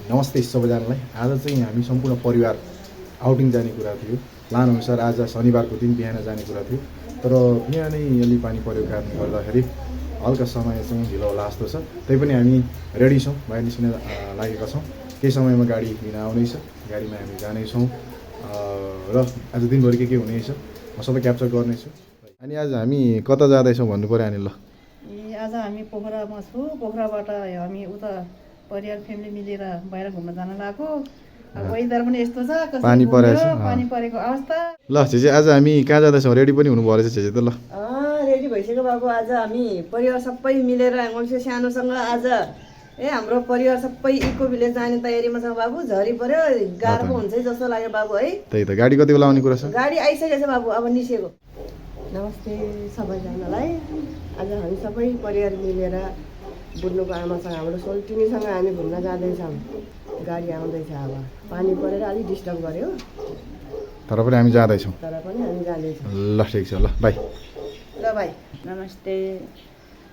नमस्ते सबैजनालाई। आज चाहिँ हामी सम्पूर्ण परिवार आउटिङ जाने कुरा थियो। प्लान अनुसार आज शनिबारको दिन बिहान जाने कुरा थियो, तर बिहानै अलि पानी परेको कारणले गर्दाखेरि हल्का समय चाहिँ ढिलो होला जस्तो छ। तैपनि हामी रेडी छौँ, बाहिर निस्किन लागेका छौँ। केही समयमा गाडी लिन आउनेछ, गाडीमा हामी जानेछौँ र आज दिनभरि के हुनेछ म सबै क्याप्चर गर्नेछु। अनि आज हामी कता जाँदैछौँ भन्नु पर्यो अनि ल। आज हामी पोखरामा छु। पोखराबाट हामी उता परिवार फ्यामिली मिलेर बाहिर घुम्न जान लागेको। वेदर पनि यस्तो छ, पानी परेको अवस्था। ल छेचे, आज हामी कहाँ जाँदैछौँ? रेडी पनि हुनु भएछ छेचे त? ल रेडी भइसक्यो बाबु। आज हामी परिवार सबै मिलेर मान्छे सानोसँग आज हाम्रो परिवार सबै इको भिलेज जाने तयारीमा छ बाबु। झरी पर्यो, गाह्रो हुन्छ जस्तो लाग्यो बाबु है। त्यही त, गाडी कति बेला आउने कुरा छ? गाडी आइसकेको छ बाबु, अब निस्केको। नमस्ते सबैजनालाई। आज हामी सबै परिवार मिलेर बुढ्नुको आमासँग, हाम्रो सोल्टिनीसँग हामी घुम्न जाँदैछौँ। गाडी आउँदैछ, अब पानी परेर अलिक डिस्टर्ब गर्यो, तर पनि हामी जाँदैछौँ। ल ठिक छ, ल बाई। ल बाई। नमस्ते।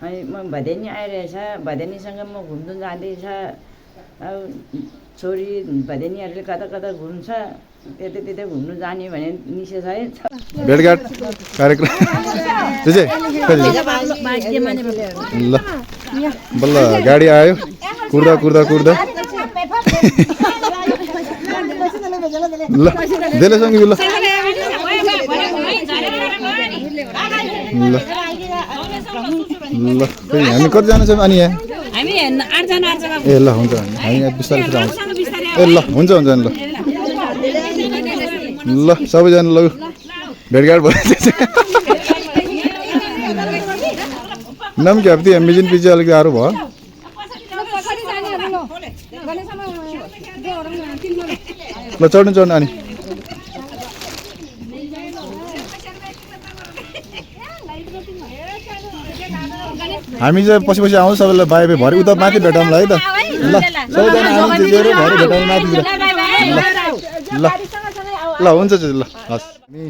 म भदेनी आइरहेछ, भदेनीसँग म घुम्नु जाँदैछ। अब छोरी भदेनीहरूले कता कता घुम्छ, त्यतै घुम्नु जाने भने निषेध है। भेटघाट कार्यक्रम ल बल्ल गाडी आयो, कुर्दा कुर्दा कुर्दा ल देलेसँग ल ल हामी कतिजना छौँ अनि यहाँ? ए ल हुन्छ, हामी यहाँ बिस्तारै आउँछ। ए ल हुन्छ हुन्छ ल ल सबैजना ल भेटघाट भइसकेछ। नम क्या अब मेजिन पछि अलिक गाह्रो भयो। ल चढ्नु चढ्नु अनि हामी चाहिँ पछि पछि आउँछ। सबैलाई बाई बाई भरे उता माथि भेटौँला है त। ल सबैजना हामी भरे भेटौँ माथि। ल ल हुन्छ ल हस्। हामी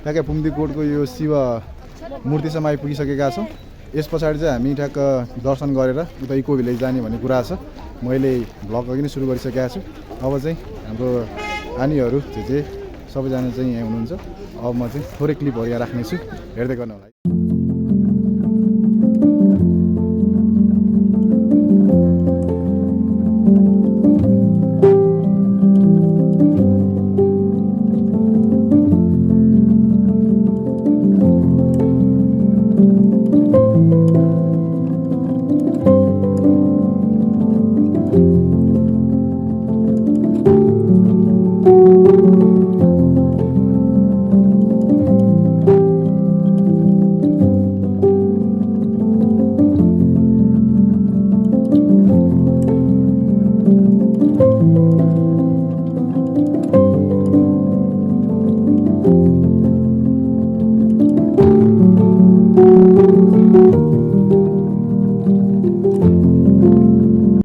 ठ्याक्कै पुम्दीकोटको यो शिव मूर्तिसम्म आइपुगिसकेका छौँ। यस पछाडि चाहिँ हामी ठ्याक्क दर्शन गरेर उता इको भिलेज जाने भन्ने कुरा छ। मैले भ्लग अघि नै सुरु गरिसकेको छु। अब चाहिँ हाम्रो नानीहरू चाहिँ सबैजना चाहिँ यहाँ हुनुहुन्छ। अब म चाहिँ थोरै क्लिपहरू यहाँ राख्नेछु, हेर्दै गर्नु होला।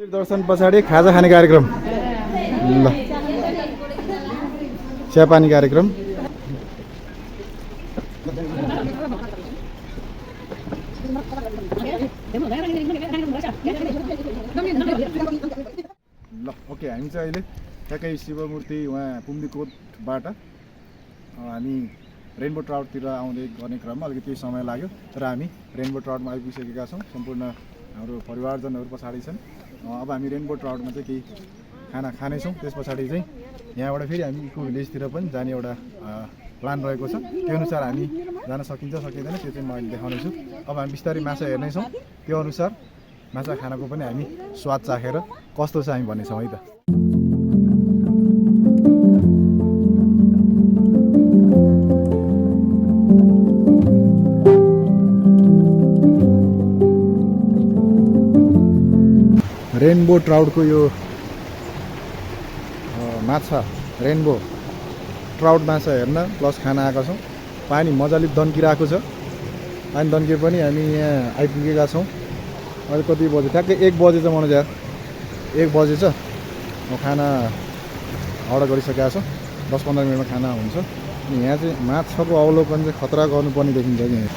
दर्शन पछाडि खाजा खाने कार्यक्रम, ल चियापानी कार्यक्रम। ल ओके, हामी चाहिँ अहिले ठ्याक्कै शिवमूर्ति उहाँ पुम्दीकोटबाट हामी रेनबो ट्राउटतिर आउँदै गर्ने क्रममा अलिकति समय लाग्यो, तर हामी रेनबो ट्राउटमा आइपुगिसकेका छौँ। सम्पूर्ण हाम्रो परिवारजनहरू पछाडि छन्। अब हामी रेनबो ट्राउटमा चाहिँ केही खाना खानेछौँ। त्यस पछाडि चाहिँ यहाँबाट फेरि हामी इको भिलेजतिर पनि जाने एउटा प्लान रहेको छ। त्यो अनुसार हामी जान सकिन्छ सकिँदैन त्यो चाहिँ म अहिले देखाउनेछु। अब हामी बिस्तारै माछा हेर्नेछौँ, त्यो अनुसार माछा खानाको पनि हामी स्वाद चाखेर कस्तो छ हामी भन्नेछौँ है त। रेनबो ट्राउटको यो माछा, रेनबो ट्राउट माछा हेर्न प्लस खाना आएका छौँ। पानी मजाले दन्किरहेको छ। पानी दन्किए पनि हामी यहाँ आइपुगेका छौँ। अहिले कति बज्यो? ठ्याक्कै 1 बजेछ मनोज यार, 1 बजेछ। खाना अर्डर गरिसकेका छौँ। 10-15 मिनटमा खाना हुन्छ। अनि यहाँ चाहिँ माछाको अवलोकन चाहिँ खतरा गर्नुपर्ने देखिन्छ कि यहाँ।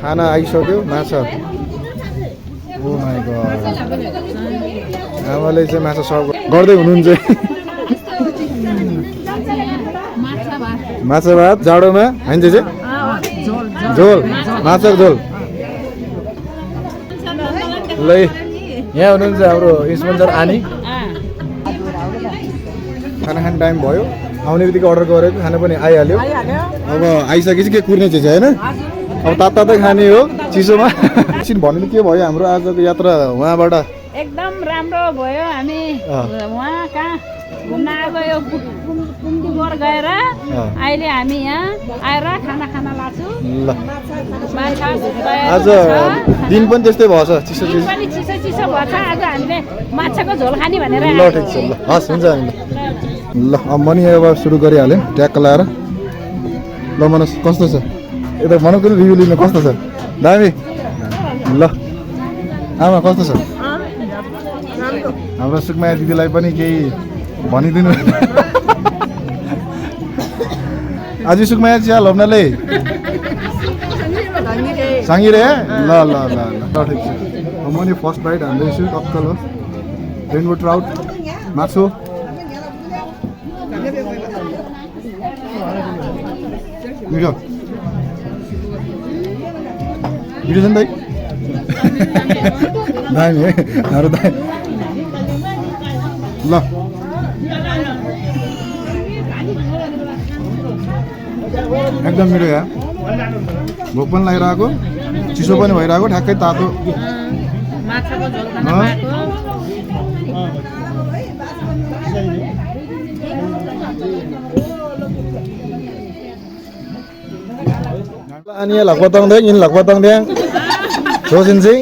खाना आइसक्यो माछा ओ माई गॉड आमाले चाहिँ माछा सर्भ गर्दै हुनुहुन्छ माछा भात जाडोमा हैन चाहिँ झोल माछाको झोल ल यहाँ हुनुहुन्छ हाम्रो स्पोन्सर आनी खाना खाने टाइम भयो आउने बित्तिकै अर्डर गरेको खाना पनि आइहाल्यो अब आइसकेपछि के कुर्ने चाहिँ होइन अब तातै खाने हो चिसोमा एकछिन भन्नु के भयो हाम्रो आजको यात्रा उहाँबाट एकदम राम्रो भयो हामी वहाँ कहाँ घुम्न आएको यो कुम्दीगोर गएर अहिले हामी यहाँ आएर खाना लाग्छौँ ल आज दिन पनि त्यस्तै भएछ चिसो चिसो भएछ आज हामीले माछाको झोल खाने भनेर ल ठिक छ ल हस् हुन्छ नि ल अब म नि अब सुरु गरिहालेँ ट्याक्क लाएर ल मनोज कस्तो छ यता भनौँ कि रिभ्यू लिनु कस्तो छ दामी ल आमा कस्तो छ हाम्रो सुकमाया दिदीलाई पनि केही भनिदिनु आज सुकमाया चिया लोब्नले साङ्गिरे ल ल ल ल ठिक छ म नि फर्स्ट राइड हान्दैछु टक्कल हो रेनबो ट्राउट मासु मिठो मिठो छ नि दाइ दामी है हाम्रो दाइ ल एकदम मिठो या भोक पनि लागिरहेको चिसो पनि भइरहेको ठ्याक्कै तातो Anh lạc qua tông đấy, nhìn lạc qua tông đấy. Số xin gì?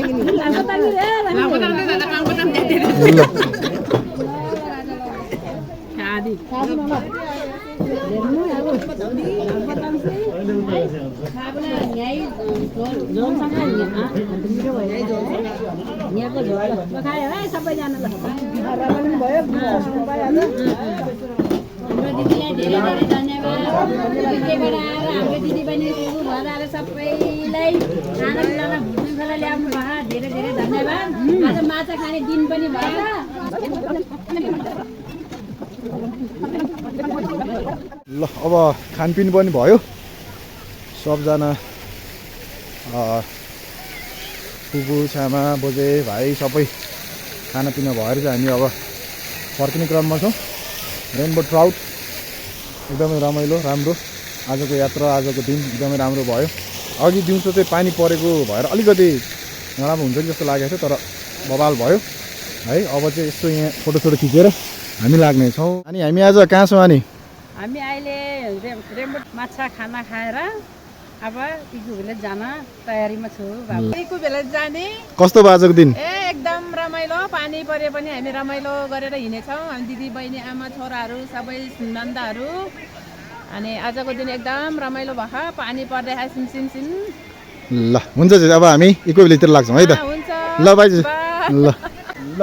सबैलाई खाना पिना भुट्नुलाई ल्याउनु भयो धेरै धेरै धन्यवाद आज माछा खाने दिन पनि भयो ल अब खानपिन पनि भयो सबजना फुपू छामा बोजे भाइ सबै खानापिना भएर चाहिँ हामी अब फर्किने क्रममा छौँ रेनबो ट्राउट एकदमै रमाइलो राम्रो आजको यात्रा आजको दिन एकदमै राम्रो भयो अघि दिउँसो चाहिँ पानी परेको भएर अलिकति नराम्रो हुन्छ कि जस्तो लागेको थियो तर बवाल भयो है अब चाहिँ यस्तो यहाँ फोटोसोटो खिचेर हामी लाग्नेछौँ अनि हामी आज कहाँ छौँ अनि हामी अहिले रेनबो माछा खाना खाएर अब इको भिलेज जान तयारीमा छु इको भिलेज जाने कस्तो भयो आजको दिन एकदम रमाइलो पानी परे पनि हामी रमाइलो गरेर हिँडेछौँ हामी दिदी बहिनी आमा छोराहरू सबै नन्दाहरू अनि आजको दिन एकदम रमाइलो भयो पानी पर्दै सिमसिम ल हुन्छ अब हामी इको भिलेजतिर लाग्छौँ है त ल बाइजु ल ल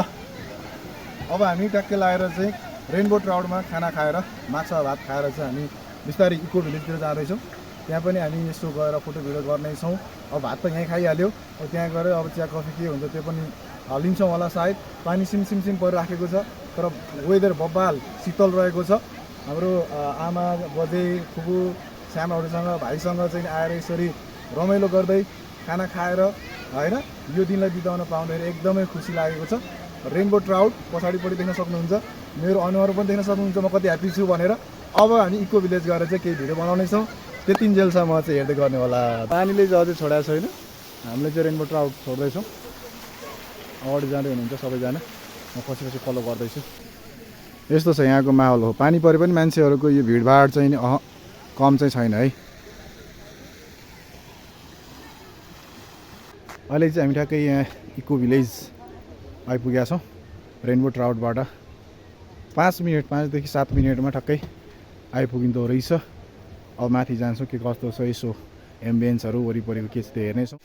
अब हामी ट्याक्कै लगाएर चाहिँ रेनबो ट्राउटमा खाना खाएर माछा भात खाएर चाहिँ हामी बिस्तारै इको भिलेजतिर जाँदैछौँ त्यहाँ पनि हामी यसो गएर फोटो भिडियो गर्नेछौँ अब भात त यहीँ खाइहाल्यो अब त्यहाँ गएर अब चिया कफी के हुन्छ त्यो पनि लिन्छौँ होला सायद पानी सिमसिम परिराखेको छ तर वेदर बब्बाल शीतल रहेको छ हाम्रो आमा बजे फुपू सामाहरूसँग भाइसँग चाहिँ आएर यसरी रमाइलो गर्दै खाना खाएर होइन यो दिनलाई बिताउन पाउँदाखेरि एकदमै खुसी लागेको छ रेनबो ट्राउट पछाडिपट्टि देख्न सक्नुहुन्छ मेरो अनुहार पनि देख्न सक्नुहुन्छ म कति ह्याप्पी छु भनेर अब हामी इको भिलेज गएर चाहिँ केही भिडियो बनाउनेछौँ त्यतिन्जेलसम्म चाहिँ हेर्दै गर्ने होला पानीले चाहिँ अझै छोडाएको छैन हामीले चाहिँ रेनबो ट्राउट छोड्दैछौँ अगाडि जाँदै हुनुहुन्छ सबैजना म पछि फलो गर्दैछु यस्तो छ यहाँको माहौल हो पानी परे पनि मान्छेहरूको यो भिडभाड चाहिँ नि कम चाहिँ छैन है अहिले चाहिँ हामी ठ्याक्कै यहाँ इको भिलेज आइपुगेका छौँ रेनबो ट्राउटबाट 5 देखि 7 मिनटमा ठ्याक्कै आइपुगिँदो रहेछ अब माथि जान्छौँ के कस्तो छ यसो एम्बियन्सहरू वरिपरिको के छ त्यो हेर्नेछौँ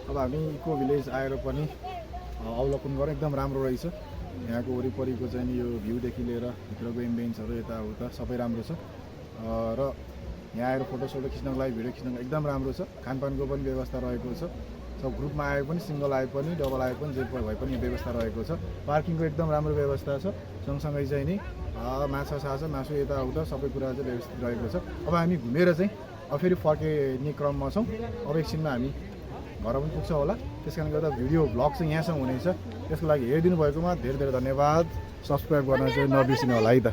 अब हामी इको भिलेज आएर पनि अवलोकन गरेँ, एकदम राम्रो रहेछ। यहाँको वरिपरिको चाहिँ नि यो भ्यूदेखि लिएर भित्रको एम्बियन्सहरू यताउता सबै राम्रो छ र यहाँ आएर फोटोसोटो खिच्नको लागि भिडियो खिच्नको एकदम राम्रो छ। खानपानको पनि व्यवस्था रहेको छ। सब ग्रुपमा आए पनि सिङ्गल आए पनि डबल आए पनि जे भए पनि व्यवस्था रहेको छ। पार्किङको एकदम राम्रो व्यवस्था छ। सँगसँगै चाहिँ नि माछा साछा मासु यताउता सबै कुरा चाहिँ व्यवस्थित रहेको छ। अब हामी घुमेर चाहिँ अब फेरि फर्किने क्रममा छौँ। अब एकछिनमा हामी घर पनि पुग्छ होला। त्यस कारणले गर्दा भिडियो भ्लग चाहिँ यहाँसम्म हुनेछ। त्यसको लागि हेरिदिनु भएकोमा धेरै धेरै धन्यवाद। सब्सक्राइब गर्न चाहिँ नबिर्सिनु होला है त।